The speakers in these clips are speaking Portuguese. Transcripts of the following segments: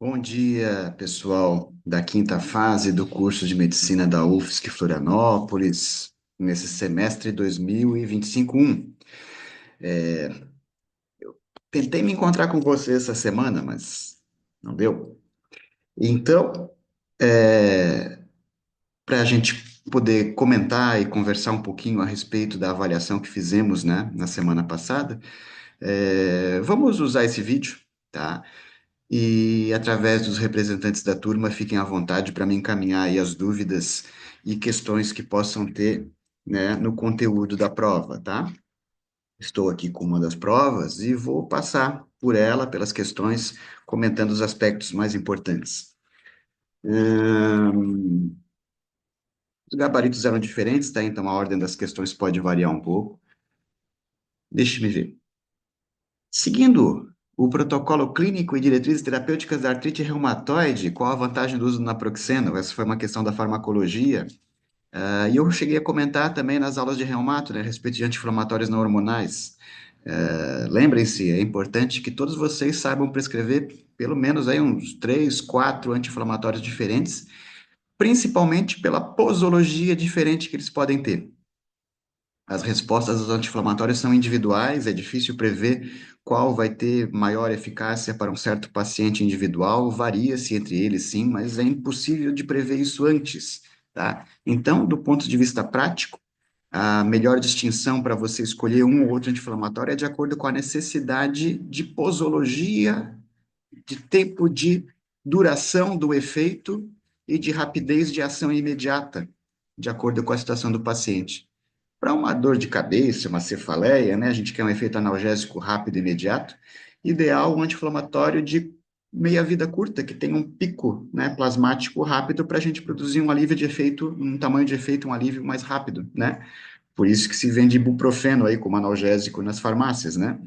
Bom dia, pessoal da quinta fase do curso de medicina da UFSC Florianópolis, nesse semestre 2025-1. Tentei me encontrar com você essa semana, mas não deu. Então, para a gente poder comentar e conversar um pouquinho a respeito da avaliação que fizemos, né, na semana passada, vamos usar esse vídeo, tá? E através dos representantes da turma, fiquem à vontade para me encaminhar aí as dúvidas e questões que possam ter, né, no conteúdo da prova, tá? Estou aqui com uma das provas e vou passar por ela, pelas questões, comentando os aspectos mais importantes. Os gabaritos eram diferentes, tá? Então a ordem das questões pode variar um pouco. Deixe-me ver. Seguindo o protocolo clínico e diretrizes terapêuticas da artrite reumatoide, qual a vantagem do uso do naproxeno? Essa foi uma questão da farmacologia. E eu cheguei a comentar também nas aulas de reumato, né, a respeito de anti-inflamatórios não hormonais. Lembrem-se, é importante que todos vocês saibam prescrever pelo menos aí uns 3, 4 anti-inflamatórios diferentes, principalmente pela posologia diferente que eles podem ter. As respostas aos anti-inflamatórios são individuais, é difícil prever qual vai ter maior eficácia para um certo paciente individual, varia-se entre eles, sim, mas é impossível de prever isso antes, tá? Então, do ponto de vista prático, a melhor distinção para você escolher um ou outro anti-inflamatório é de acordo com a necessidade de posologia, de tempo de duração do efeito e de rapidez de ação imediata, de acordo com a situação do paciente. Para uma dor de cabeça, uma cefaleia, né, a gente quer um efeito analgésico rápido e imediato, ideal um anti-inflamatório de meia-vida curta, que tem um pico, né, plasmático rápido para a gente produzir um alívio de efeito, um tamanho de efeito, um alívio mais rápido, né? Por isso que se vende ibuprofeno aí como analgésico nas farmácias, né?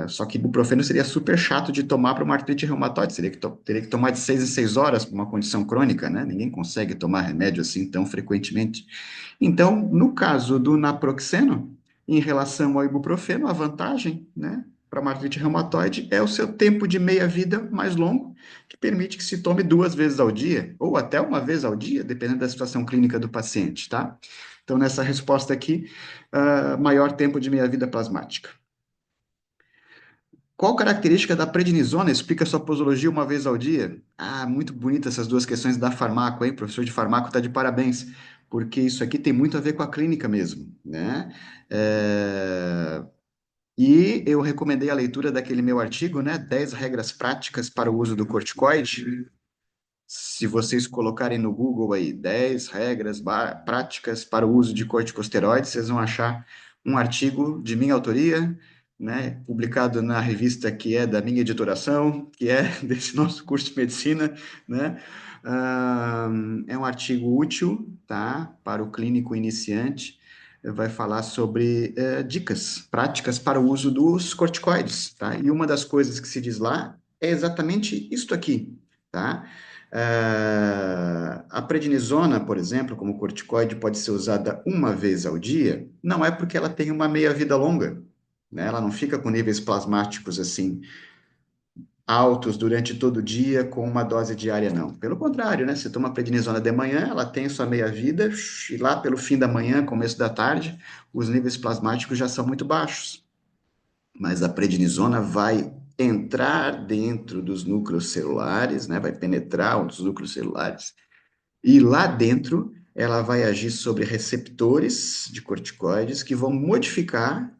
Só que ibuprofeno seria super chato de tomar para uma artrite reumatoide, teria que tomar de 6 em 6 horas para uma condição crônica, né? Ninguém consegue tomar remédio assim tão frequentemente. Então, no caso do naproxeno, em relação ao ibuprofeno, a vantagem, né, para uma artrite reumatoide é o seu tempo de meia-vida mais longo, que permite que se tome 2 vezes ao dia, ou até uma vez ao dia, dependendo da situação clínica do paciente, tá? Então, nessa resposta aqui, maior tempo de meia-vida plasmática. Qual característica da prednisona explica sua posologia uma vez ao dia? Ah, muito bonita essas duas questões da farmaco, hein? O professor de farmaco está de parabéns, porque isso aqui tem muito a ver com a clínica mesmo, né? É, E eu recomendei a leitura daquele meu artigo, né? 10 regras práticas para o uso do corticoide. Se vocês colocarem no Google aí 10 regras práticas para o uso de corticosteroides, vocês vão achar um artigo de minha autoria, né, publicado na revista que é da minha editoração, que é desse nosso curso de medicina, né? É um artigo útil, tá, para o clínico iniciante. Vai falar sobre dicas práticas para o uso dos corticoides, tá? E uma das coisas que se diz lá é exatamente isto aqui, tá? A prednisona, por exemplo, como corticoide, pode ser usada uma vez ao dia, não é porque ela tem uma meia-vida longa, né? Ela não fica com níveis plasmáticos assim altos durante todo o dia com uma dose diária, não. Pelo contrário, né? Você toma prednisona de manhã, ela tem sua meia-vida, e lá pelo fim da manhã, começo da tarde, os níveis plasmáticos já são muito baixos. Mas a prednisona vai entrar dentro dos núcleos celulares, né? Vai penetrar os núcleos celulares e lá dentro, ela vai agir sobre receptores de corticoides que vão modificar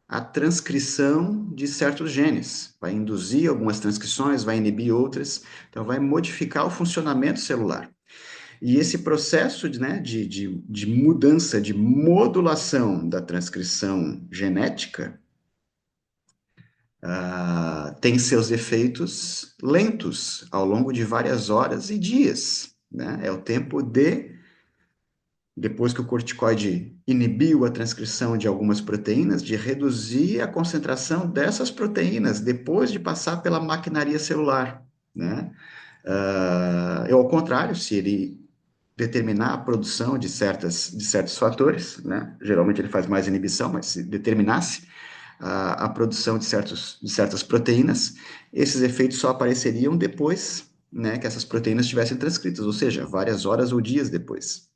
a transcrição de certos genes. Vai induzir algumas transcrições, vai inibir outras, então vai modificar o funcionamento celular. E esse processo de mudança, de modulação da transcrição genética, tem seus efeitos lentos ao longo de várias horas e dias. Né? É o tempo depois que o corticoide inibiu a transcrição de algumas proteínas, de reduzir a concentração dessas proteínas depois de passar pela maquinaria celular, né? Ao contrário, se ele determinar a produção de certos fatores, né? Geralmente ele faz mais inibição, mas se determinasse, a produção de certas proteínas. Esses efeitos só apareceriam depois, né, que essas proteínas estivessem transcritas, ou seja, várias horas ou dias depois.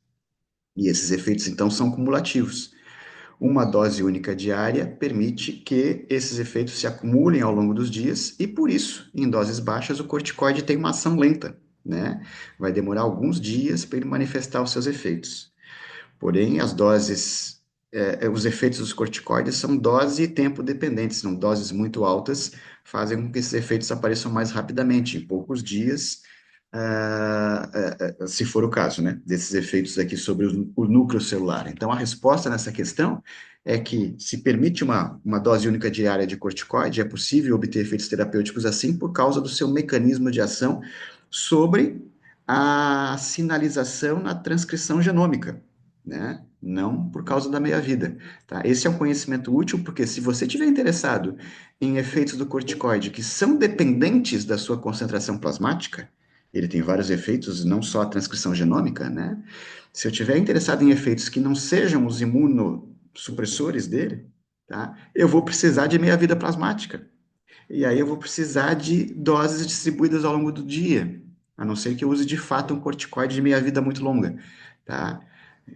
E esses efeitos, então, são cumulativos. Uma dose única diária permite que esses efeitos se acumulem ao longo dos dias e, por isso, em doses baixas, o corticoide tem uma ação lenta, né? Vai demorar alguns dias para ele manifestar os seus efeitos. Porém, os efeitos dos corticoides são dose e tempo dependentes, são doses muito altas, fazem com que esses efeitos apareçam mais rapidamente, em poucos dias, se for o caso, né, desses efeitos aqui sobre o núcleo celular. Então, a resposta nessa questão é que se permite uma dose única diária de corticoide, é possível obter efeitos terapêuticos assim por causa do seu mecanismo de ação sobre a sinalização na transcrição genômica, né? Não por causa da meia-vida, tá? Esse é um conhecimento útil porque se você estiver interessado em efeitos do corticoide que são dependentes da sua concentração plasmática, ele tem vários efeitos, não só a transcrição genômica, né? Se eu estiver interessado em efeitos que não sejam os imunossupressores dele, tá? Eu vou precisar de meia-vida plasmática. E aí eu vou precisar de doses distribuídas ao longo do dia, a não ser que eu use de fato um corticoide de meia-vida muito longa, tá?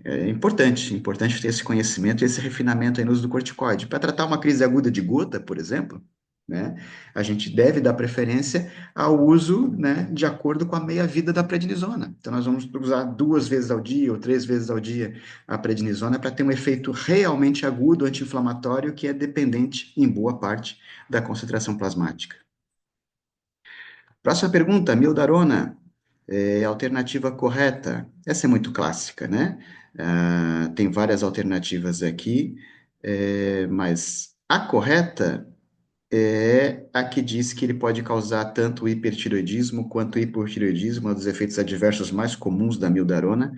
É importante ter esse conhecimento e esse refinamento aí no uso do corticoide. Para tratar uma crise aguda de gota, por exemplo, né, a gente deve dar preferência ao uso, né, de acordo com a meia-vida da prednisona. Então, nós vamos usar 2 vezes ao dia ou 3 vezes ao dia a prednisona para ter um efeito realmente agudo, anti-inflamatório, que é dependente, em boa parte, da concentração plasmática. Próxima pergunta, mildarona. A alternativa correta, essa é muito clássica, né? Tem várias alternativas aqui, mas a correta é a que diz que ele pode causar tanto hipertiroidismo quanto hipotiroidismo, um dos efeitos adversos mais comuns da mildarona.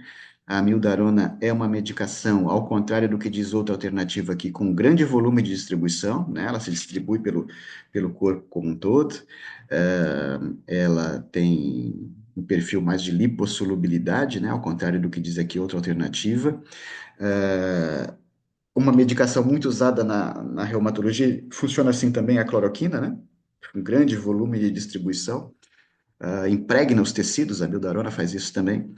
A mildarona é uma medicação, ao contrário do que diz outra alternativa aqui, com grande volume de distribuição, né? Ela se distribui pelo corpo como um todo. Ela tem um perfil mais de lipossolubilidade, né? Ao contrário do que diz aqui outra alternativa. Ah, uma medicação muito usada na reumatologia, funciona assim também a cloroquina, né? Um grande volume de distribuição, impregna os tecidos, a mildarona faz isso também.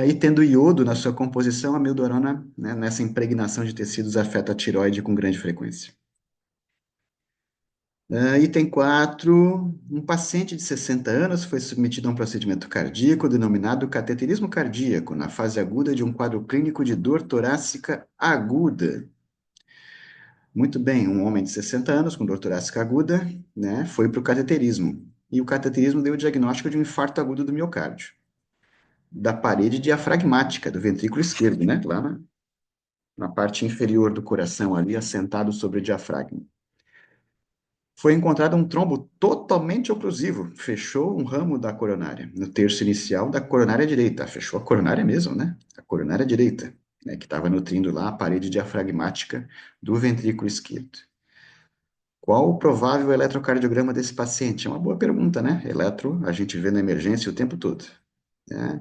E tendo iodo na sua composição, a mildarona, né, nessa impregnação de tecidos, afeta a tireoide com grande frequência. Item 4, um paciente de 60 anos foi submetido a um procedimento cardíaco denominado cateterismo cardíaco, na fase aguda de um quadro clínico de dor torácica aguda. Muito bem, um homem de 60 anos com dor torácica aguda, né, foi para o cateterismo. E o cateterismo deu o diagnóstico de um infarto agudo do miocárdio, da parede diafragmática do ventrículo esquerdo, né, lá na parte inferior do coração, ali, assentado sobre o diafragma. Foi encontrado um trombo totalmente oclusivo, fechou um ramo da coronária, no terço inicial da coronária direita. Fechou a coronária mesmo, né? A coronária direita, né, que estava nutrindo lá a parede diafragmática do ventrículo esquerdo. Qual o provável eletrocardiograma desse paciente? É uma boa pergunta, né? Eletro, a gente vê na emergência o tempo todo, né?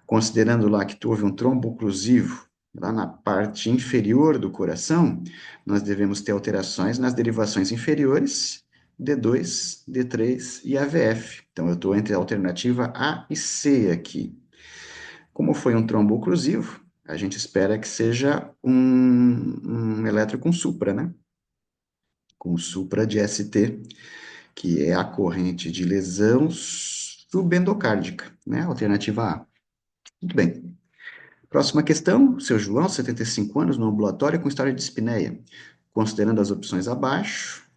Considerando lá que houve um trombo oclusivo lá na parte inferior do coração, nós devemos ter alterações nas derivações inferiores, D2, D3 e AVF. Então, eu estou entre a alternativa A e C aqui. Como foi um trombo oclusivo, a gente espera que seja um eletro com supra, né? Com supra de ST, que é a corrente de lesão subendocárdica, né? Alternativa A. Muito bem. Próxima questão, seu João, 75 anos, no ambulatório com história de dispneia. Considerando as opções abaixo,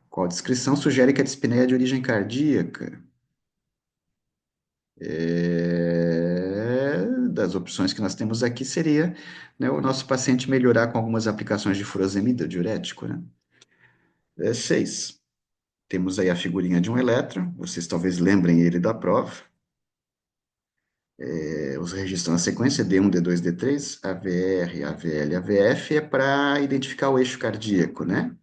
qual descrição sugere que a dispneia é de origem cardíaca? Das opções que nós temos aqui seria, né, o nosso paciente melhorar com algumas aplicações de furosemida, diurético, né? 6. Temos aí a figurinha de um elétron, vocês talvez lembrem ele da prova. Os registros na sequência, D1, D2, D3, AVR, AVL, AVF, é para identificar o eixo cardíaco, né?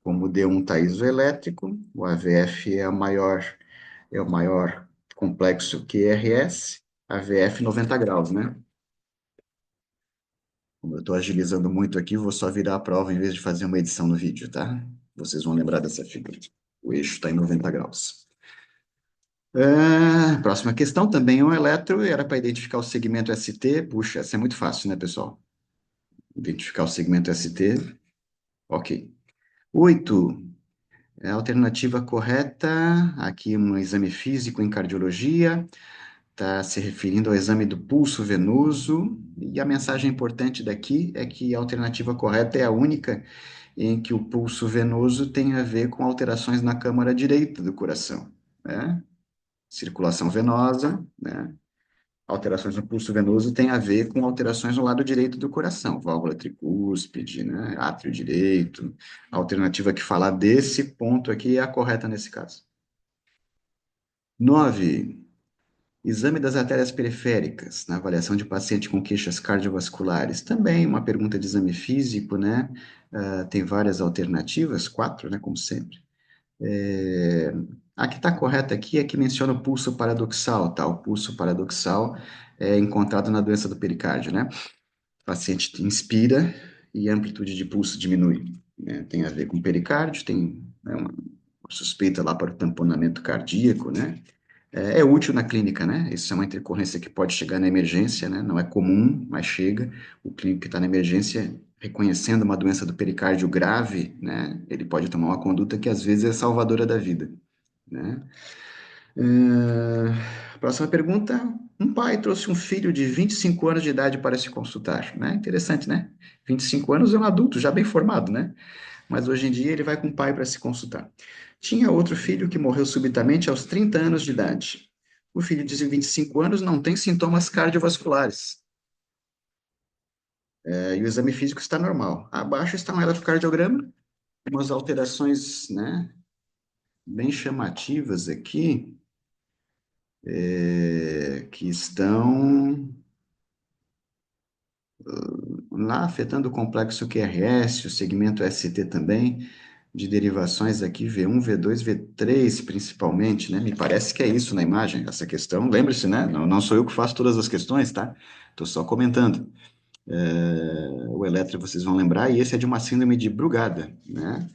Como o D1 está isoelétrico, o AVF é o maior complexo QRS, AVF 90 graus, né? Como eu estou agilizando muito aqui, vou só virar a prova em vez de fazer uma edição no vídeo, tá? Vocês vão lembrar dessa figura. O eixo está em 90 graus. Próxima questão, também é um eletro, era para identificar o segmento ST. Puxa, essa é muito fácil, né, pessoal? Identificar o segmento ST. Ok. 8. É a alternativa correta, aqui um exame físico em cardiologia, está se referindo ao exame do pulso venoso, e a mensagem importante daqui é que a alternativa correta é a única em que o pulso venoso tem a ver com alterações na câmara direita do coração, né? Circulação venosa, né? Alterações no pulso venoso tem a ver com alterações no lado direito do coração, válvula tricúspide, né? Átrio direito. A alternativa que falar desse ponto aqui é a correta nesse caso. 9. Exame das artérias periféricas, na avaliação de paciente com queixas cardiovasculares. Também uma pergunta de exame físico, né? Tem várias alternativas, 4, né? Como sempre. A que está correta aqui é que menciona o pulso paradoxal, tá? O pulso paradoxal é encontrado na doença do pericárdio, né? O paciente inspira e a amplitude de pulso diminui, né? Tem a ver com pericárdio, tem, né, uma suspeita lá para o tamponamento cardíaco, né? É útil na clínica, né? Isso é uma intercorrência que pode chegar na emergência, né? Não é comum, mas chega. O clínico que está na emergência, reconhecendo uma doença do pericárdio grave, né? Ele pode tomar uma conduta que às vezes é salvadora da vida, né? Próxima pergunta. Um pai trouxe um filho de 25 anos de idade para se consultar, né? Interessante, né? 25 anos é um adulto já bem formado, né? Mas hoje em dia ele vai com o pai para se consultar. Tinha outro filho que morreu subitamente aos 30 anos de idade. O filho de 25 anos não tem sintomas cardiovasculares, e o exame físico está normal. Abaixo está um eletrocardiograma, umas alterações, né, bem chamativas aqui, que estão lá afetando o complexo QRS, o segmento ST também, de derivações aqui, V1, V2, V3 principalmente, né? Me parece que é isso na imagem, essa questão. Lembre-se, né? Não sou eu que faço todas as questões, tá? Estou só comentando. O eletro vocês vão lembrar, e esse é de uma síndrome de Brugada, né?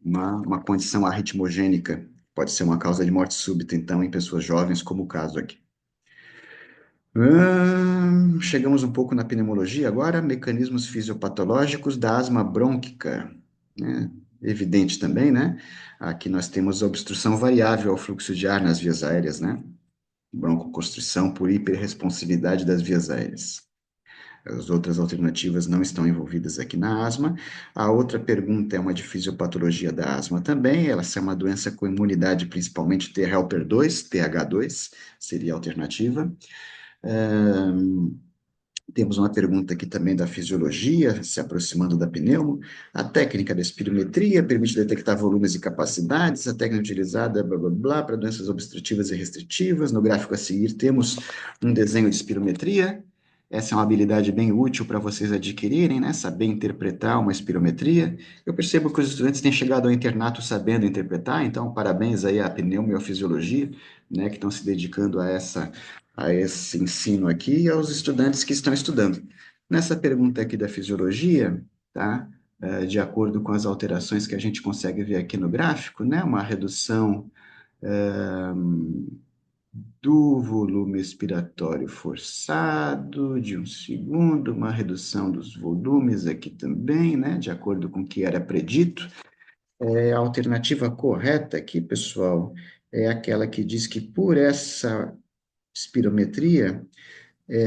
Uma condição arritmogênica, pode ser uma causa de morte súbita, então, em pessoas jovens, como o caso aqui. Chegamos um pouco na pneumologia agora, mecanismos fisiopatológicos da asma brônquica, né? Evidente também, né? Aqui nós temos a obstrução variável ao fluxo de ar nas vias aéreas, né? Broncoconstrição por hiperresponsividade das vias aéreas. As outras alternativas não estão envolvidas aqui na asma. A outra pergunta é uma de fisiopatologia da asma também. Ela é uma doença com imunidade, principalmente T helper 2, TH2, seria a alternativa. Temos uma pergunta aqui também da fisiologia, se aproximando da pneumo. A técnica da espirometria permite detectar volumes e capacidades. A técnica utilizada, blá, blá, blá, para doenças obstrutivas e restritivas. No gráfico a seguir, temos um desenho de espirometria. Essa é uma habilidade bem útil para vocês adquirirem, né? Saber interpretar uma espirometria. Eu percebo que os estudantes têm chegado ao internato sabendo interpretar, então parabéns aí à pneumo e à fisiologia, né, que estão se dedicando a esse ensino aqui e aos estudantes que estão estudando. Nessa pergunta aqui da fisiologia, tá? De acordo com as alterações que a gente consegue ver aqui no gráfico, né? Uma redução do volume expiratório forçado de 1 segundo, uma redução dos volumes aqui também, né? De acordo com o que era predito. A alternativa correta aqui, pessoal, é aquela que diz que por essa espirometria,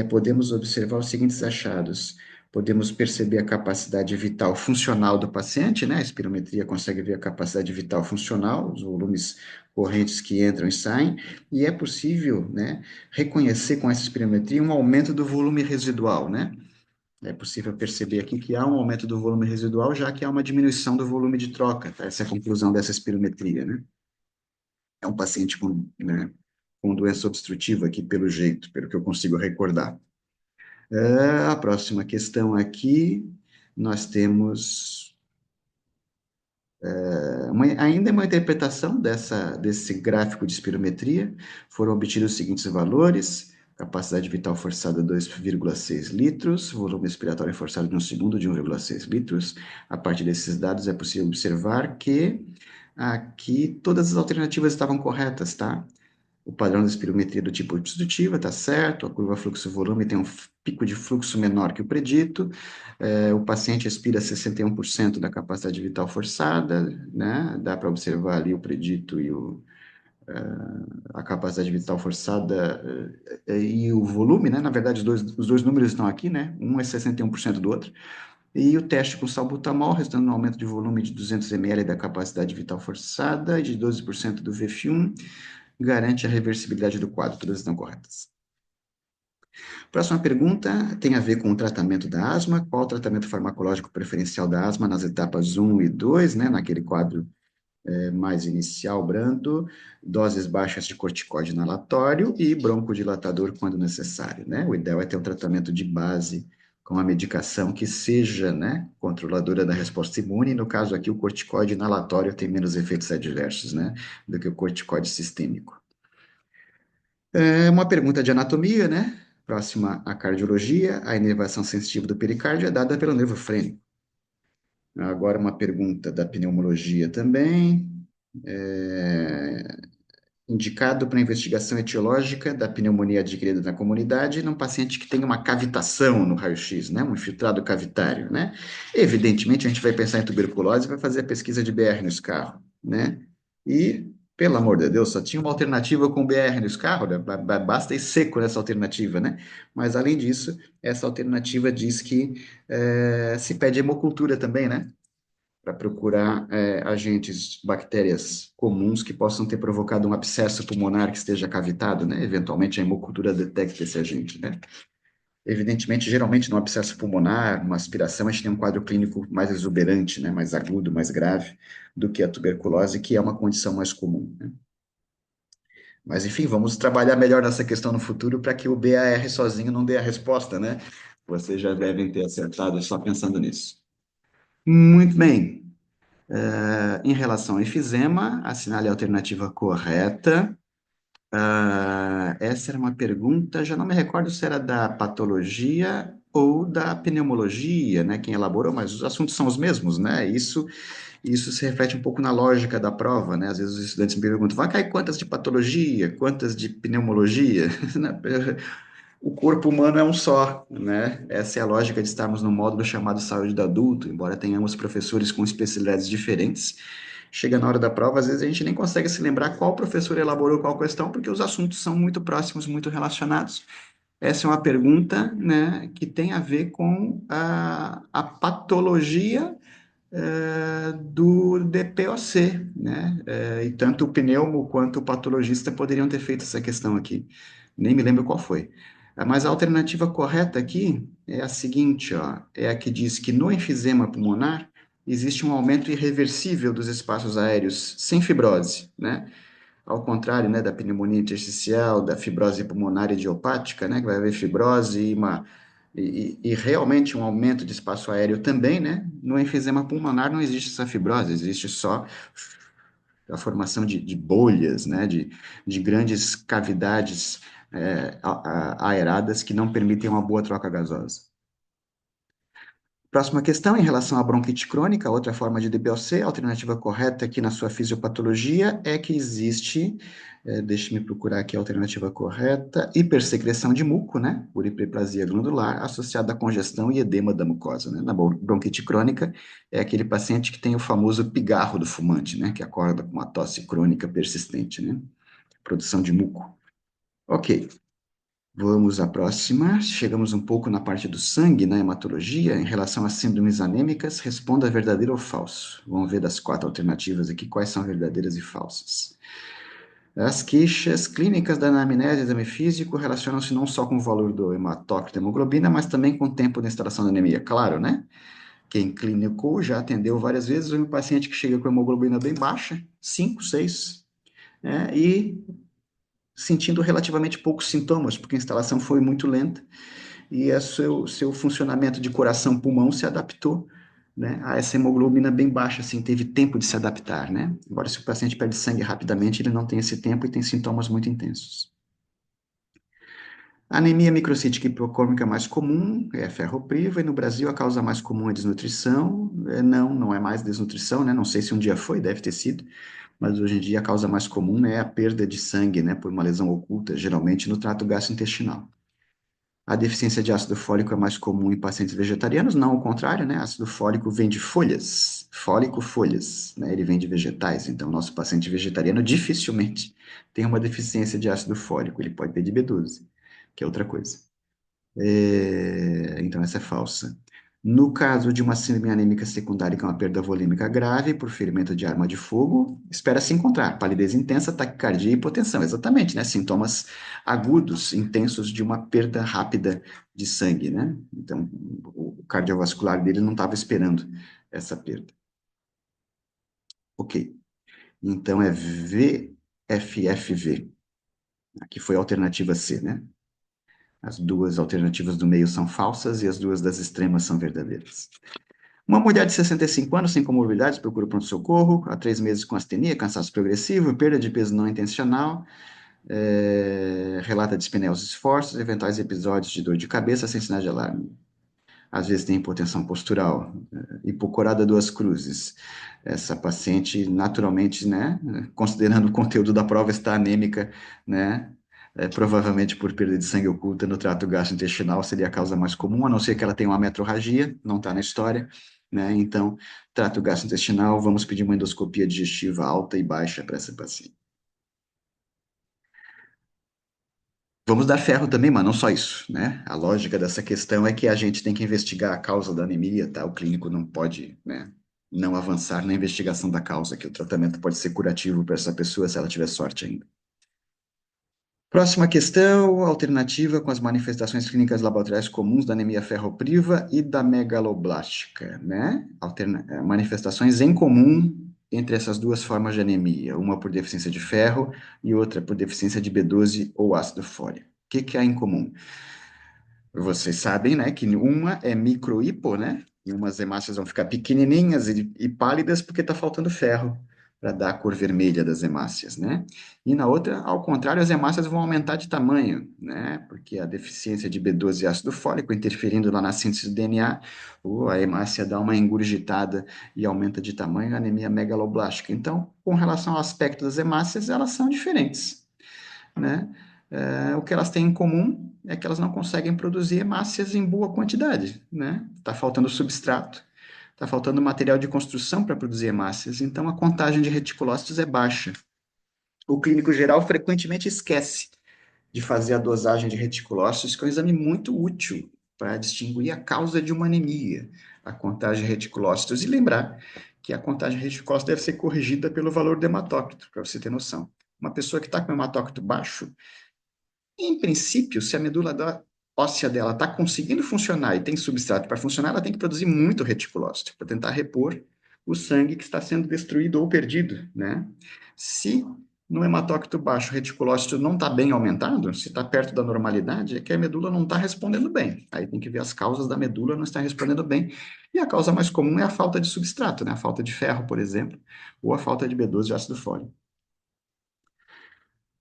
podemos observar os seguintes achados. Podemos perceber a capacidade vital funcional do paciente, né? A espirometria consegue ver a capacidade vital funcional, os volumes correntes que entram e saem, e é possível, né, reconhecer com essa espirometria um aumento do volume residual, né? É possível perceber aqui que há um aumento do volume residual, já que há uma diminuição do volume de troca, tá? Essa é a conclusão dessa espirometria, né? É um paciente com, né, com doença obstrutiva aqui, pelo jeito, pelo que eu consigo recordar. A próxima questão aqui, nós temos ainda uma interpretação desse gráfico de espirometria. Foram obtidos os seguintes valores. Capacidade vital forçada 2,6 litros, volume expiratório forçado de um segundo de 1,6 litros. A partir desses dados é possível observar que aqui todas as alternativas estavam corretas, tá? O padrão da espirometria do tipo substitutiva está certo, a curva fluxo-volume tem um pico de fluxo menor que o predito, o paciente expira 61% da capacidade vital forçada, né? Dá para observar ali o predito e a capacidade vital forçada e o volume, né? Na verdade, os dois números estão aqui, né? Um é 61% do outro. E o teste com salbutamol, resultando no aumento de volume de 200 ml da capacidade vital forçada e de 12% do VF1, garante a reversibilidade do quadro. Todas estão corretas. Próxima pergunta tem a ver com o tratamento da asma. Qual o tratamento farmacológico preferencial da asma nas etapas 1 e 2, né? Naquele quadro mais inicial, brando, doses baixas de corticoide inalatório e broncodilatador quando necessário, né? O ideal é ter um tratamento de base com uma medicação que seja, né, controladora da resposta imune. No caso aqui, o corticoide inalatório tem menos efeitos adversos, né, do que o corticoide sistêmico. Uma pergunta de anatomia, né? Próxima à cardiologia, a inervação sensitiva do pericárdio é dada pelo nervo frênico. Agora, uma pergunta da pneumologia também. É, indicado para investigação etiológica da pneumonia adquirida na comunidade num paciente que tem uma cavitação no raio-x, né? Um infiltrado cavitário, né? Evidentemente, a gente vai pensar em tuberculose e vai fazer a pesquisa de BR no escarro, né? E, pelo amor de Deus, só tinha uma alternativa com BR no escarro, né? Basta ir seco nessa alternativa, né? Mas, além disso, essa alternativa diz que se pede hemocultura também, né? Para procurar agentes, bactérias comuns que possam ter provocado um abscesso pulmonar que esteja cavitado, né? Eventualmente a hemocultura detecta esse agente, né? Evidentemente, geralmente no abscesso pulmonar, numa aspiração, a gente tem um quadro clínico mais exuberante, né? Mais agudo, mais grave do que a tuberculose, que é uma condição mais comum, né? Mas, enfim, vamos trabalhar melhor nessa questão no futuro para que o BAR sozinho não dê a resposta, né? Vocês já devem ter acertado só pensando nisso. Muito bem. Em relação ao enfisema, assinale a alternativa correta. Essa era uma pergunta, já não me recordo se era da patologia ou da pneumologia, né? Quem elaborou, mas os assuntos são os mesmos, né? Isso se reflete um pouco na lógica da prova, né? Às vezes os estudantes me perguntam, vai cair quantas de patologia, quantas de pneumologia? O corpo humano é um só, né? Essa é a lógica de estarmos no módulo chamado saúde do adulto, embora tenhamos professores com especialidades diferentes. Chega na hora da prova, às vezes a gente nem consegue se lembrar qual professor elaborou qual questão, porque os assuntos são muito próximos, muito relacionados. Essa é uma pergunta, né, que tem a ver com a patologia do DPOC, né? E tanto o pneumo quanto o patologista poderiam ter feito essa questão aqui. Nem me lembro qual foi. Mas a alternativa correta aqui é a seguinte, ó, é a que diz que no enfisema pulmonar existe um aumento irreversível dos espaços aéreos sem fibrose, né? Ao contrário, né, da pneumonia intersticial, da fibrose pulmonar idiopática, né, que vai haver fibrose e realmente um aumento de espaço aéreo também, né? No enfisema pulmonar não existe essa fibrose, existe só a formação de bolhas, né, de grandes cavidades aeradas que não permitem uma boa troca gasosa. Próxima questão, em relação à bronquite crônica, outra forma de DBOC, a alternativa correta aqui na sua fisiopatologia é que existe, deixe-me procurar aqui a alternativa correta, hipersecreção de muco, né, por hiperplasia glandular, associada a congestão e edema da mucosa, né. Na bronquite crônica, é aquele paciente que tem o famoso pigarro do fumante, né, que acorda com uma tosse crônica persistente, né, produção de muco. Ok. Vamos à próxima. Chegamos um pouco na parte do sangue, na hematologia, em relação às síndromes anêmicas. Responda verdadeiro ou falso. Vamos ver das quatro alternativas aqui quais são verdadeiras e falsas. As queixas clínicas da anamnese e exame físico relacionam-se não só com o valor do hematócrito da hemoglobina, mas também com o tempo da instalação da anemia. Claro, né? Quem clinicou já atendeu várias vezes um paciente que chega com hemoglobina bem baixa, 5, 6, né? E sentindo relativamente poucos sintomas, porque a instalação foi muito lenta e seu funcionamento de coração-pulmão se adaptou, né, a essa hemoglobina bem baixa, assim, teve tempo de se adaptar, né? Embora se o paciente perde sangue rapidamente, ele não tem esse tempo e tem sintomas muito intensos. A anemia microcítica hipocrômica mais comum é ferropriva, e no Brasil a causa mais comum é desnutrição. Não, não é mais desnutrição, né? Não sei se um dia foi, deve ter sido, mas hoje em dia a causa mais comum é a perda de sangue, né, por uma lesão oculta, geralmente no trato gastrointestinal. A deficiência de ácido fólico é mais comum em pacientes vegetarianos, não o contrário, né? Ácido fólico vem de folhas, fólico, folhas, né? Ele vem de vegetais, então nosso paciente vegetariano dificilmente tem uma deficiência de ácido fólico, ele pode ter de B12, que é outra coisa. Então, essa é falsa. No caso de uma síndrome anêmica secundária, que é uma perda volêmica grave por ferimento de arma de fogo, espera-se encontrar palidez intensa, taquicardia e hipotensão. Exatamente, né? Sintomas agudos, intensos de uma perda rápida de sangue, né? Então, o cardiovascular dele não estava esperando essa perda. Ok. Então, é VFFV. Aqui foi a alternativa C, né? As duas alternativas do meio são falsas e as duas das extremas são verdadeiras. Uma mulher de 65 anos sem comorbidades procura pronto-socorro, há 3 meses com astenia, cansaço progressivo, perda de peso não intencional, relata dispneia esforços, eventuais episódios de dor de cabeça sem sinais de alarme. Às vezes tem hipotensão postural, hipocorada duas cruzes. Essa paciente, naturalmente, né, considerando o conteúdo da prova, está anêmica, né, provavelmente por perda de sangue oculta no trato gastrointestinal, seria a causa mais comum, a não ser que ela tenha uma metrorragia, não está na história, né, então, trato gastrointestinal, vamos pedir uma endoscopia digestiva alta e baixa para essa paciente. Vamos dar ferro também, mas não só isso, né? A lógica dessa questão é que a gente tem que investigar a causa da anemia, tá? O clínico não pode, né, não avançar na investigação da causa, que o tratamento pode ser curativo para essa pessoa se ela tiver sorte ainda. Próxima questão, alternativa com as manifestações clínicas laboratoriais comuns da anemia ferropriva e da megaloblástica, né? Manifestações em comum entre essas duas formas de anemia, uma por deficiência de ferro e outra por deficiência de B12 ou ácido fólico. O que que há em comum? Vocês sabem, né, que uma é microhipo, né? E umas hemácias vão ficar pequenininhas e pálidas porque está faltando ferro para dar a cor vermelha das hemácias, né? E na outra, ao contrário, as hemácias vão aumentar de tamanho, né? Porque a deficiência de B12 e ácido fólico interferindo lá na síntese do DNA, a hemácia dá uma engurgitada e aumenta de tamanho, a anemia megaloblástica. Então, com relação ao aspecto das hemácias, elas são diferentes, né? O que elas têm em comum é que elas não conseguem produzir hemácias em boa quantidade, né? Está faltando substrato, está faltando material de construção para produzir hemácias, então a contagem de reticulócitos é baixa. O clínico geral frequentemente esquece de fazer a dosagem de reticulócitos, que é um exame muito útil para distinguir a causa de uma anemia, a contagem de reticulócitos, e lembrar que a contagem de reticulócitos deve ser corrigida pelo valor do hematócrito, para você ter noção. Uma pessoa que está com hematócrito baixo, em princípio, se a óssea dela está conseguindo funcionar e tem substrato para funcionar, ela tem que produzir muito reticulócito para tentar repor o sangue que está sendo destruído ou perdido, né? Se no hematócrito baixo o reticulócito não está bem aumentado, se está perto da normalidade, é que a medula não está respondendo bem. Aí tem que ver as causas da medula não estar respondendo bem. E a causa mais comum é a falta de substrato, né? A falta de ferro, por exemplo, ou a falta de B12 e ácido fólico.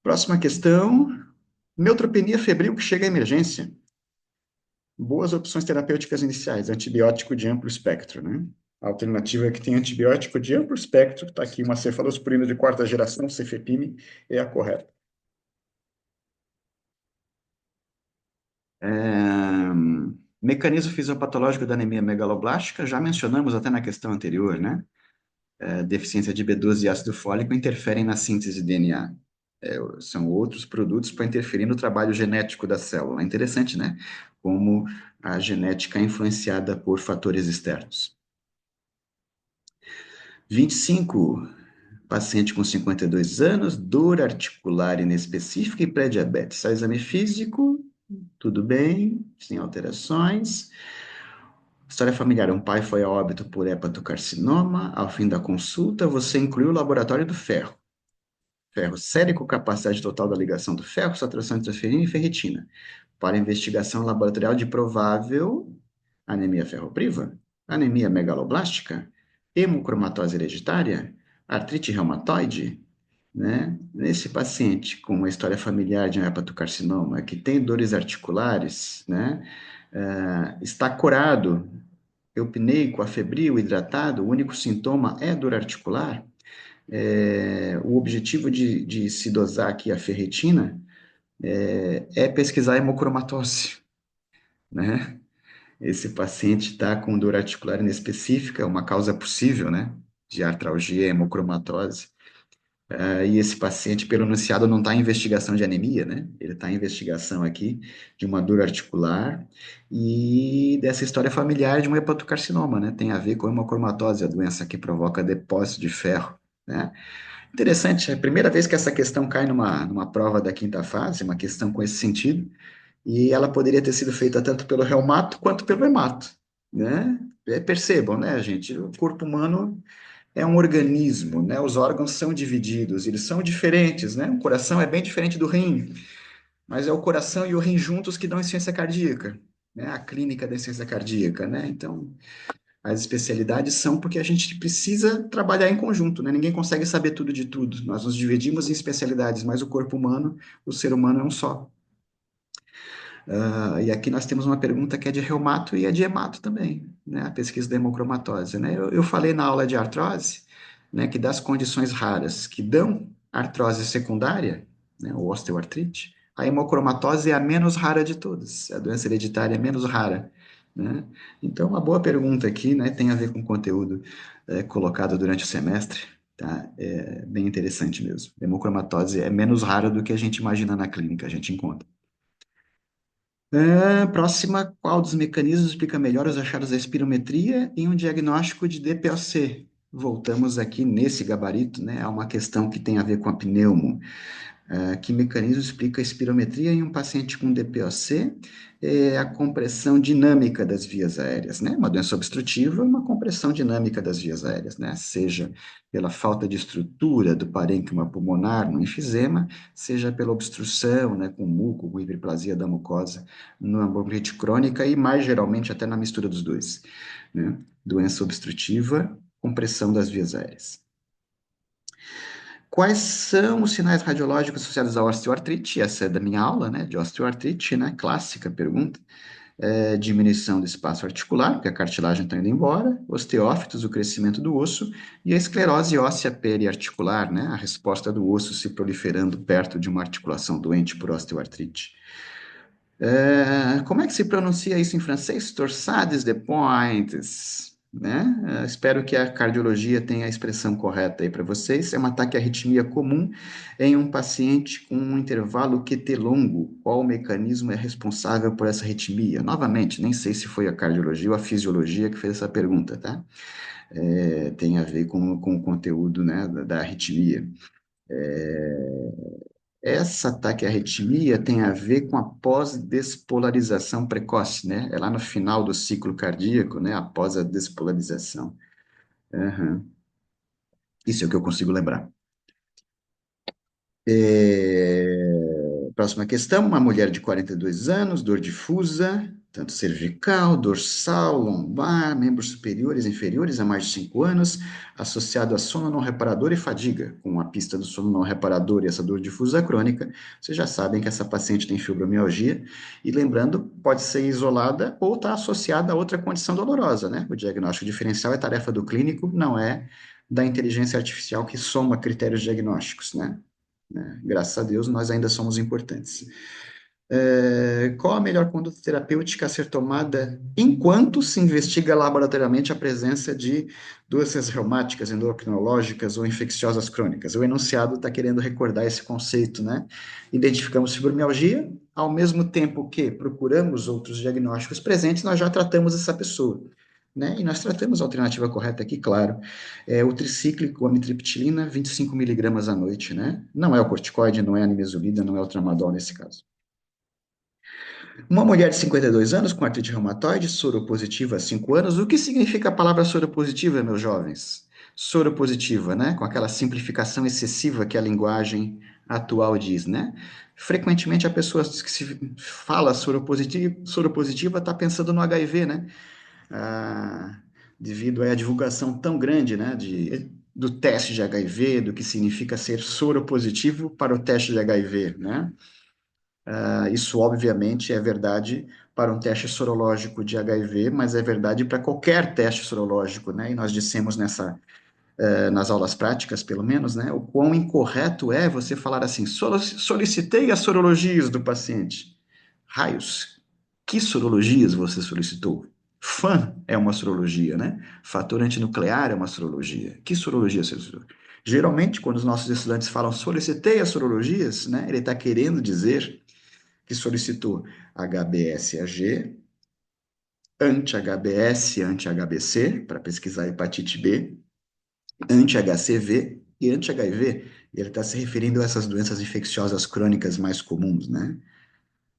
Próxima questão. Neutropenia febril que chega à emergência. Boas opções terapêuticas iniciais, antibiótico de amplo espectro, né? A alternativa é que tem antibiótico de amplo espectro, está aqui uma cefalosporina de quarta geração, cefepime, é a correta. Mecanismo fisiopatológico da anemia megaloblástica, já mencionamos até na questão anterior, né? Deficiência de B12 e ácido fólico interferem na síntese de DNA. São outros produtos para interferir no trabalho genético da célula. É interessante, né? Como a genética é influenciada por fatores externos. 25, paciente com 52 anos, dor articular inespecífica e pré-diabetes. Só exame físico, tudo bem, sem alterações. História familiar, um pai foi a óbito por hepatocarcinoma. Ao fim da consulta, você incluiu o laboratório do ferro. Ferro sérico, capacidade total da ligação do ferro, saturação de transferina e ferritina. Para investigação laboratorial de provável anemia ferropriva, anemia megaloblástica, hemocromatose hereditária, artrite reumatoide, né? Nesse paciente com uma história familiar de um hepatocarcinoma, que tem dores articulares, né? Está corado, eupneico, afebril, hidratado, o único sintoma é dor articular. O objetivo de se dosar aqui a ferritina é pesquisar a hemocromatose, né? Esse paciente está com dor articular inespecífica, uma causa possível, né? De artralgia, hemocromatose. E esse paciente, pelo enunciado, não está em investigação de anemia, né? Ele está em investigação aqui de uma dor articular e dessa história familiar de um hepatocarcinoma, né? Tem a ver com a hemocromatose, a doença que provoca depósito de ferro, né? Interessante, é a primeira vez que essa questão cai numa prova da quinta fase, uma questão com esse sentido, e ela poderia ter sido feita tanto pelo reumato quanto pelo hemato, né? Percebam, né, gente? O corpo humano é um organismo, né? Os órgãos são divididos, eles são diferentes, né? O coração é bem diferente do rim, mas é o coração e o rim juntos que dão insuficiência cardíaca, né? A clínica da insuficiência cardíaca, né? Então, as especialidades são porque a gente precisa trabalhar em conjunto, né? Ninguém consegue saber tudo de tudo. Nós nos dividimos em especialidades, mas o corpo humano, o ser humano é um só. E aqui nós temos uma pergunta que é de reumato e é de hemato também, né? A pesquisa da hemocromatose, né? Eu falei na aula de artrose, né, que das condições raras que dão artrose secundária, né, ou osteoartrite, a hemocromatose é a menos rara de todas, a doença hereditária é menos rara, né? Então, uma boa pergunta aqui, né, tem a ver com o conteúdo colocado durante o semestre, tá? É bem interessante mesmo. A hemocromatose é menos rara do que a gente imagina na clínica, a gente encontra. Próxima, qual dos mecanismos explica melhor os achados da espirometria em um diagnóstico de DPOC? Voltamos aqui nesse gabarito, né, a uma questão que tem a ver com a pneumo. Que mecanismo explica a espirometria em um paciente com DPOC? É a compressão dinâmica das vias aéreas, né? Uma doença obstrutiva, uma compressão dinâmica das vias aéreas, né? Seja pela falta de estrutura do parênquima pulmonar no enfisema, seja pela obstrução, né, com muco, com hiperplasia da mucosa, numa bronquite crônica e mais geralmente até na mistura dos dois, né? Doença obstrutiva, compressão das vias aéreas. Quais são os sinais radiológicos associados à osteoartrite? Essa é da minha aula, né, de osteoartrite, né, clássica pergunta. Diminuição do espaço articular, porque a cartilagem está indo embora, osteófitos, o crescimento do osso, e a esclerose óssea periarticular, né, a resposta do osso se proliferando perto de uma articulação doente por osteoartrite. Como é que se pronuncia isso em francês? Torsades de pointes, né? Espero que a cardiologia tenha a expressão correta aí para vocês. É um ataque à arritmia comum em um paciente com um intervalo QT longo. Qual mecanismo é responsável por essa arritmia? Novamente, nem sei se foi a cardiologia ou a fisiologia que fez essa pergunta, tá? Tem a ver com o conteúdo, né, da arritmia. Essa taquiarritmia tem a ver com a pós-despolarização precoce, né? É lá no final do ciclo cardíaco, né? Após a despolarização. Aham. Isso é o que eu consigo lembrar. Próxima questão, uma mulher de 42 anos, dor difusa, tanto cervical, dorsal, lombar, membros superiores e inferiores há mais de 5 anos, associado a sono não reparador e fadiga. Com a pista do sono não reparador e essa dor difusa crônica, vocês já sabem que essa paciente tem fibromialgia, e lembrando, pode ser isolada ou está associada a outra condição dolorosa, né? O diagnóstico diferencial é tarefa do clínico, não é da inteligência artificial que soma critérios diagnósticos, né? Graças a Deus, nós ainda somos importantes. Qual a melhor conduta terapêutica a ser tomada enquanto se investiga laboratoriamente a presença de doenças reumáticas, endocrinológicas ou infecciosas crônicas? O enunciado está querendo recordar esse conceito, né? Identificamos fibromialgia, ao mesmo tempo que procuramos outros diagnósticos presentes, nós já tratamos essa pessoa. Né? E nós tratamos a alternativa correta aqui, claro, o tricíclico, amitriptilina, 25 miligramas à noite, né? Não é o corticoide, não é a nimesulida, não é o tramadol nesse caso. Uma mulher de 52 anos com artrite reumatoide, soropositiva há 5 anos. O que significa a palavra soropositiva, meus jovens? Soropositiva, né? Com aquela simplificação excessiva que a linguagem atual diz, né? Frequentemente a pessoa que se fala soropositiva está pensando no HIV, né? Devido à divulgação tão grande, né, do teste de HIV, do que significa ser soropositivo para o teste de HIV, né? Isso, obviamente, é verdade para um teste sorológico de HIV, mas é verdade para qualquer teste sorológico, né? E nós dissemos nas aulas práticas, pelo menos, né? O quão incorreto é você falar assim, solicitei as sorologias do paciente. Raios, que sorologias você solicitou? FAN é uma sorologia, né? Fator antinuclear é uma sorologia. Que sorologia você solicitou? Geralmente, quando os nossos estudantes falam solicitei as sorologias, né? Ele está querendo dizer que solicitou HBsAg, anti-HBs, anti-HBC, para pesquisar hepatite B, anti-HCV e anti-HIV. Ele está se referindo a essas doenças infecciosas crônicas mais comuns, né?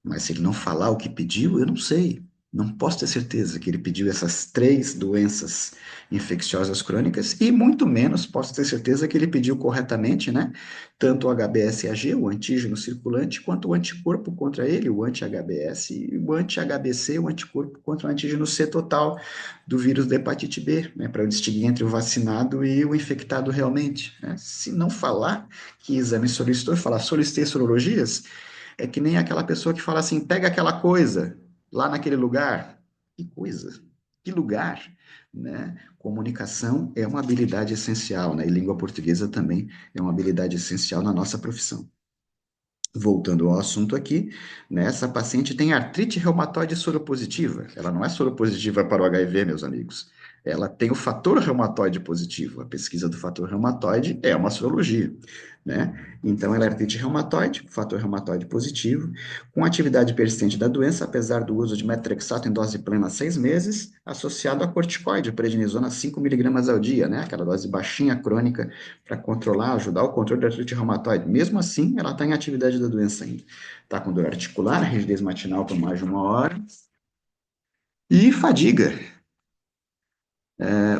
Mas se ele não falar o que pediu, eu não sei. Não posso ter certeza que ele pediu essas três doenças infecciosas crônicas e muito menos posso ter certeza que ele pediu corretamente, né? Tanto o HBsAg, o antígeno circulante, quanto o anticorpo contra ele, o anti-HBs, e o anti-HBC, o anticorpo contra o antígeno C total do vírus da hepatite B, né? Para eu distinguir entre o vacinado e o infectado realmente, né? Se não falar que exame solicitou e falar solicitei sorologias, é que nem aquela pessoa que fala assim: pega aquela coisa lá naquele lugar. Que coisa? Que lugar? Né? Comunicação é uma habilidade essencial, né? E língua portuguesa também é uma habilidade essencial na nossa profissão. Voltando ao assunto aqui, né, essa paciente tem artrite reumatoide soropositiva. Ela não é soropositiva para o HIV, meus amigos. Ela tem o fator reumatoide positivo. A pesquisa do fator reumatoide é uma sorologia, né? Então, ela é artrite reumatoide, fator reumatoide positivo, com atividade persistente da doença, apesar do uso de metrexato em dose plena há 6 meses, associado a corticoide, prednisona 5 miligramas ao dia, né? Aquela dose baixinha crônica para controlar, ajudar o controle da artrite reumatoide. Mesmo assim, ela está em atividade da doença ainda. Está com dor articular, rigidez matinal por mais de 1 hora e fadiga.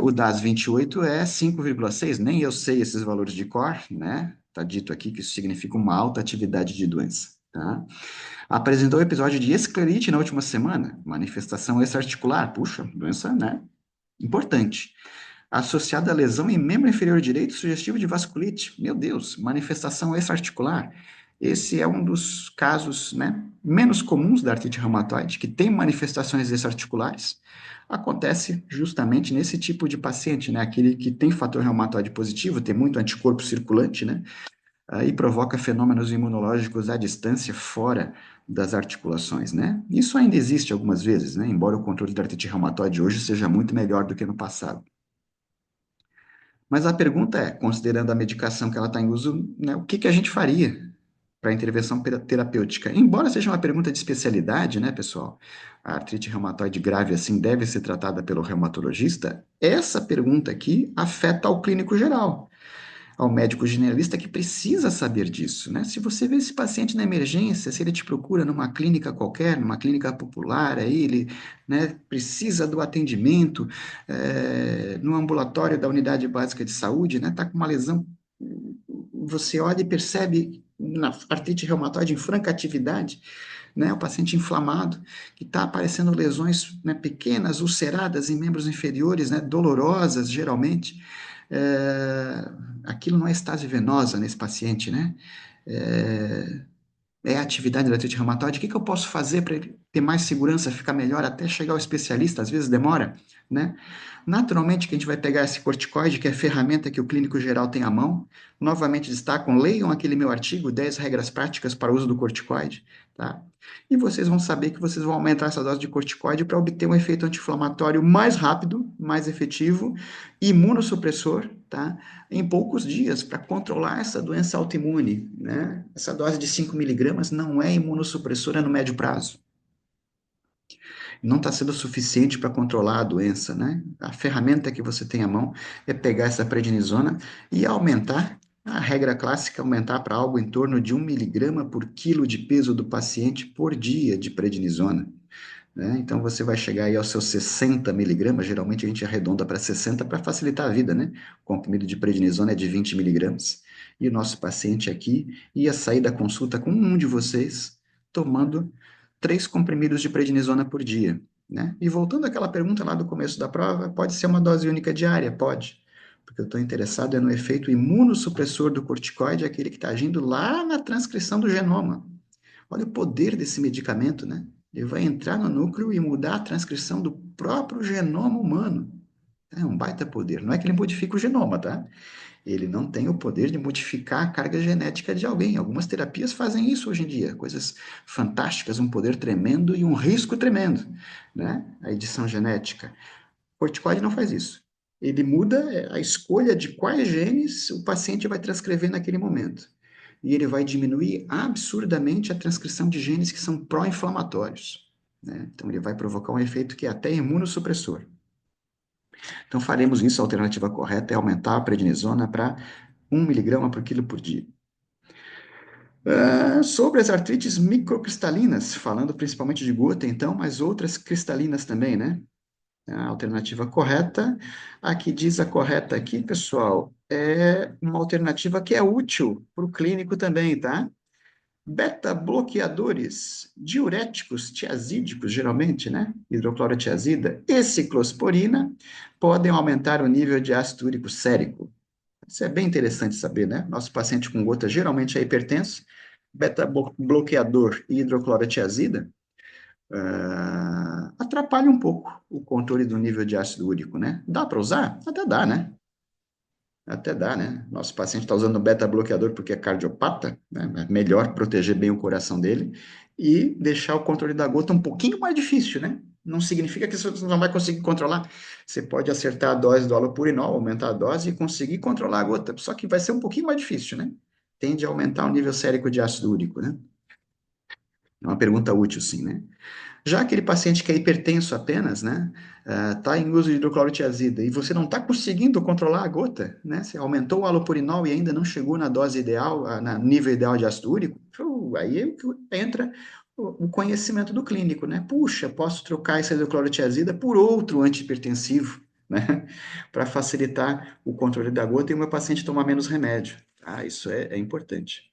O DAS 28 é 5,6, nem eu sei esses valores de cor, né? Está dito aqui que isso significa uma alta atividade de doença, tá? Apresentou episódio de esclerite na última semana, manifestação extraarticular, puxa, doença, né? Importante. Associada a lesão em membro inferior direito sugestivo de vasculite. Meu Deus, manifestação extraarticular. Esse é um dos casos, né, menos comuns da artrite reumatoide, que tem manifestações extraarticulares. Acontece justamente nesse tipo de paciente, né, aquele que tem fator reumatoide positivo, tem muito anticorpo circulante, né, e provoca fenômenos imunológicos à distância, fora das articulações, né? Isso ainda existe algumas vezes, né, embora o controle da artrite reumatoide hoje seja muito melhor do que no passado. Mas a pergunta é, considerando a medicação que ela está em uso, né, o que que a gente faria para intervenção terapêutica? Embora seja uma pergunta de especialidade, né, pessoal? A artrite reumatoide grave assim deve ser tratada pelo reumatologista. Essa pergunta aqui afeta ao clínico geral, ao médico generalista que precisa saber disso, né? Se você vê esse paciente na emergência, se ele te procura numa clínica qualquer, numa clínica popular, aí ele, né, precisa do atendimento, no ambulatório da unidade básica de saúde, né, tá com uma lesão, você olha e percebe na artrite reumatoide em franca atividade, né, o paciente inflamado, que está aparecendo lesões, né, pequenas, ulceradas em membros inferiores, né, dolorosas, geralmente, é, aquilo não é estase venosa nesse paciente, né? É, é a atividade da artrite reumatoide. O que que eu posso fazer para ele ter mais segurança, ficar melhor até chegar ao especialista? Às vezes demora, né? Naturalmente que a gente vai pegar esse corticoide, que é a ferramenta que o clínico geral tem à mão. Novamente destacam, leiam aquele meu artigo, 10 regras práticas para o uso do corticoide, tá? E vocês vão saber que vocês vão aumentar essa dose de corticoide para obter um efeito anti-inflamatório mais rápido, mais efetivo, imunossupressor, tá? Em poucos dias, para controlar essa doença autoimune, né? Essa dose de 5 miligramas não é imunossupressora no médio prazo. Não está sendo suficiente para controlar a doença, né? A ferramenta que você tem à mão é pegar essa prednisona e aumentar, a regra clássica é aumentar para algo em torno de 1 miligrama por quilo de peso do paciente por dia de prednisona, né? Então você vai chegar aí aos seus 60 miligramas, geralmente a gente arredonda para 60 para facilitar a vida, né? O comprimido de prednisona é de 20 miligramas. E o nosso paciente aqui ia sair da consulta com um de vocês tomando 3 comprimidos de prednisona por dia, né? E voltando àquela pergunta lá do começo da prova, pode ser uma dose única diária? Pode. porque eu estou interessado no efeito imunossupressor do corticoide, aquele que está agindo lá na transcrição do genoma. Olha o poder desse medicamento, né? Ele vai entrar no núcleo e mudar a transcrição do próprio genoma humano. É um baita poder. Não é que ele modifica o genoma, tá? Ele não tem o poder de modificar a carga genética de alguém. Algumas terapias fazem isso hoje em dia, coisas fantásticas, um poder tremendo e um risco tremendo, né? A edição genética. O corticoide não faz isso. Ele muda a escolha de quais genes o paciente vai transcrever naquele momento. E ele vai diminuir absurdamente a transcrição de genes que são pró-inflamatórios, né? Então, ele vai provocar um efeito que é até imunossupressor. Então, faremos isso. A alternativa correta é aumentar a prednisona para 1 mg por quilo por dia. Sobre as artrites microcristalinas, falando principalmente de gota, então, mas outras cristalinas também, né? A alternativa correta, a que diz a correta aqui, pessoal, é uma alternativa que é útil para o clínico também, tá? Beta-bloqueadores, diuréticos tiazídicos, geralmente, né? Hidroclorotiazida e ciclosporina podem aumentar o nível de ácido úrico sérico. Isso é bem interessante saber, né? Nosso paciente com gota geralmente é hipertenso, beta-bloqueador e hidroclorotiazida atrapalha um pouco o controle do nível de ácido úrico, né? Dá para usar? Até dá, né? Até dá, né? Nosso paciente está usando beta-bloqueador porque é cardiopata, né? É melhor proteger bem o coração dele e deixar o controle da gota um pouquinho mais difícil, né? Não significa que você não vai conseguir controlar. Você pode acertar a dose do halopurinol, aumentar a dose e conseguir controlar a gota, só que vai ser um pouquinho mais difícil, né? Tende a aumentar o nível sérico de ácido úrico, né? É uma pergunta útil, sim, né? Já aquele paciente que é hipertenso apenas, né, está em uso de hidroclorotiazida e você não está conseguindo controlar a gota, né, você aumentou o halopurinol e ainda não chegou na dose ideal, no nível ideal de ácido úrico, aí é que entra o conhecimento do clínico, né? Puxa, posso trocar essa hidroclorotiazida por outro antihipertensivo, né, para facilitar o controle da gota e o meu paciente tomar menos remédio. Ah, isso é importante.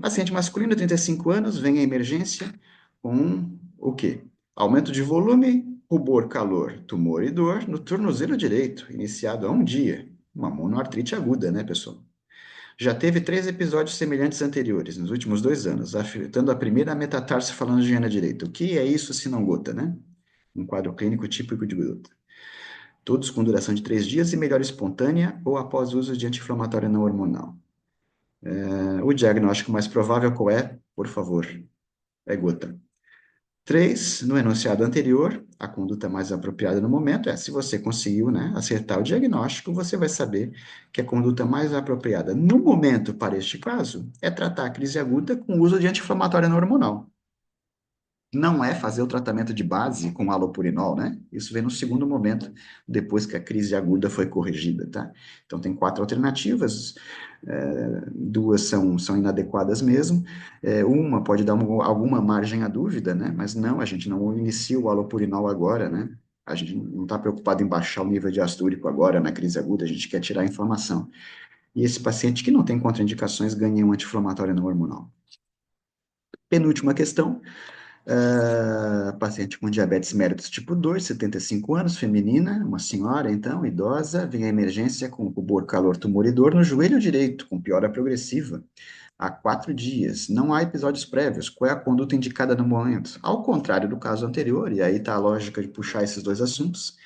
Paciente masculino, 35 anos, vem à emergência com o quê? Aumento de volume, rubor, calor, tumor e dor no tornozelo direito, iniciado há um dia. Uma monoartrite aguda, né, pessoal? Já teve 3 episódios semelhantes anteriores, nos últimos 2 anos, afetando a primeira metatarsofalangiana direita. O que é isso se não gota, né? Um quadro clínico típico de gota. Todos com duração de 3 dias e melhora espontânea ou após uso de anti-inflamatório não hormonal. O diagnóstico mais provável qual é? Por favor, é gota. 3, no enunciado anterior, a conduta mais apropriada no momento é, se você conseguiu, né, acertar o diagnóstico, você vai saber que a conduta mais apropriada no momento para este caso é tratar a crise aguda com o uso de anti-inflamatório não hormonal. Não é fazer o tratamento de base com halopurinol, né? Isso vem no segundo momento, depois que a crise aguda foi corrigida, tá? Então, tem 4 alternativas, 2 são inadequadas mesmo, uma pode dar alguma margem à dúvida, né? Mas não, a gente não inicia o halopurinol agora, né? A gente não está preocupado em baixar o nível de ácido úrico agora na crise aguda, a gente quer tirar a inflamação. E esse paciente que não tem contraindicações ganha um anti-inflamatório não hormonal. Penúltima questão. Paciente com diabetes mellitus tipo 2, 75 anos, feminina, uma senhora, então, idosa, vem à emergência com rubor, calor, tumor e dor no joelho direito, com piora progressiva. Há 4 dias. Não há episódios prévios. Qual é a conduta indicada no momento? Ao contrário do caso anterior, e aí está a lógica de puxar esses dois assuntos,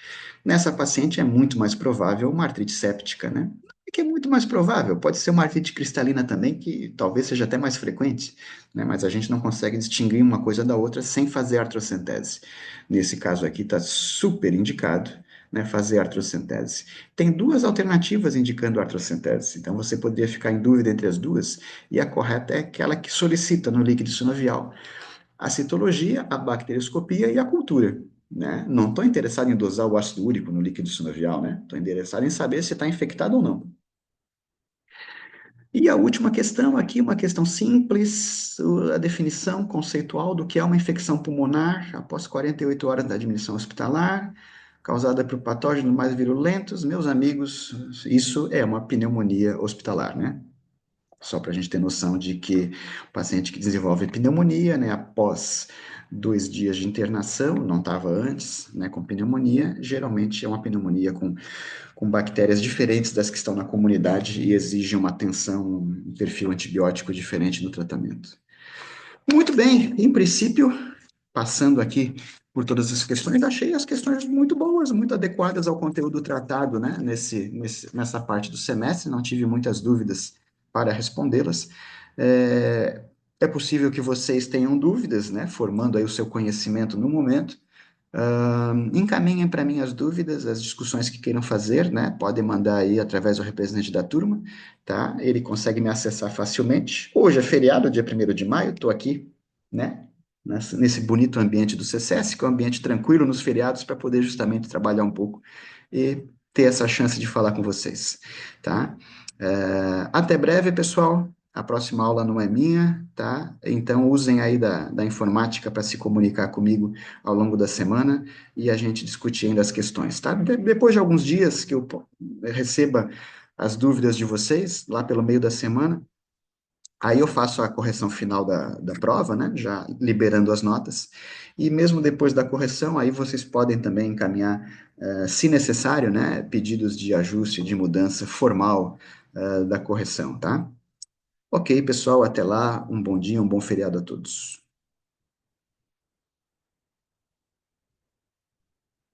nessa paciente é muito mais provável uma artrite séptica, né? Que é muito mais provável, pode ser uma artrite cristalina também, que talvez seja até mais frequente, né? Mas a gente não consegue distinguir uma coisa da outra sem fazer artrocentese. Nesse caso aqui está super indicado, né, fazer artrocentese. Tem 2 alternativas indicando artrocentese, então você poderia ficar em dúvida entre as duas, e a correta é aquela que solicita no líquido sinovial a citologia, a bacterioscopia e a cultura. Né? Não estou interessado em dosar o ácido úrico no líquido sinovial, né? Estou interessado em saber se está infectado ou não. E a última questão aqui, uma questão simples, a definição conceitual do que é uma infecção pulmonar após 48 horas da admissão hospitalar, causada por patógenos mais virulentos. Meus amigos, isso é uma pneumonia hospitalar, né? Só para a gente ter noção de que o paciente que desenvolve pneumonia, né, após 2 dias de internação, não estava antes, né, com pneumonia. Geralmente é uma pneumonia com bactérias diferentes das que estão na comunidade e exigem uma atenção, um perfil antibiótico diferente no tratamento. Muito bem, em princípio, passando aqui por todas as questões, achei as questões muito boas, muito adequadas ao conteúdo tratado, né, nessa parte do semestre, não tive muitas dúvidas para respondê-las. É, é possível que vocês tenham dúvidas, né, formando aí o seu conhecimento no momento. Encaminhem para mim as dúvidas, as discussões que queiram fazer, né? Podem mandar aí através do representante da turma, tá? Ele consegue me acessar facilmente. Hoje é feriado, dia 1º de maio, estou aqui, né? Nesse bonito ambiente do CCS, que é um ambiente tranquilo nos feriados, para poder justamente trabalhar um pouco e ter essa chance de falar com vocês, tá? Até breve, pessoal. A próxima aula não é minha, tá? Então usem aí da informática para se comunicar comigo ao longo da semana e a gente discutir ainda as questões, tá? Depois de alguns dias que eu receba as dúvidas de vocês, lá pelo meio da semana, aí eu faço a correção final da prova, né? Já liberando as notas. E mesmo depois da correção, aí vocês podem também encaminhar, se necessário, né? Pedidos de ajuste, de mudança formal, da correção, tá? Ok, pessoal, até lá. Um bom dia, um bom feriado a todos.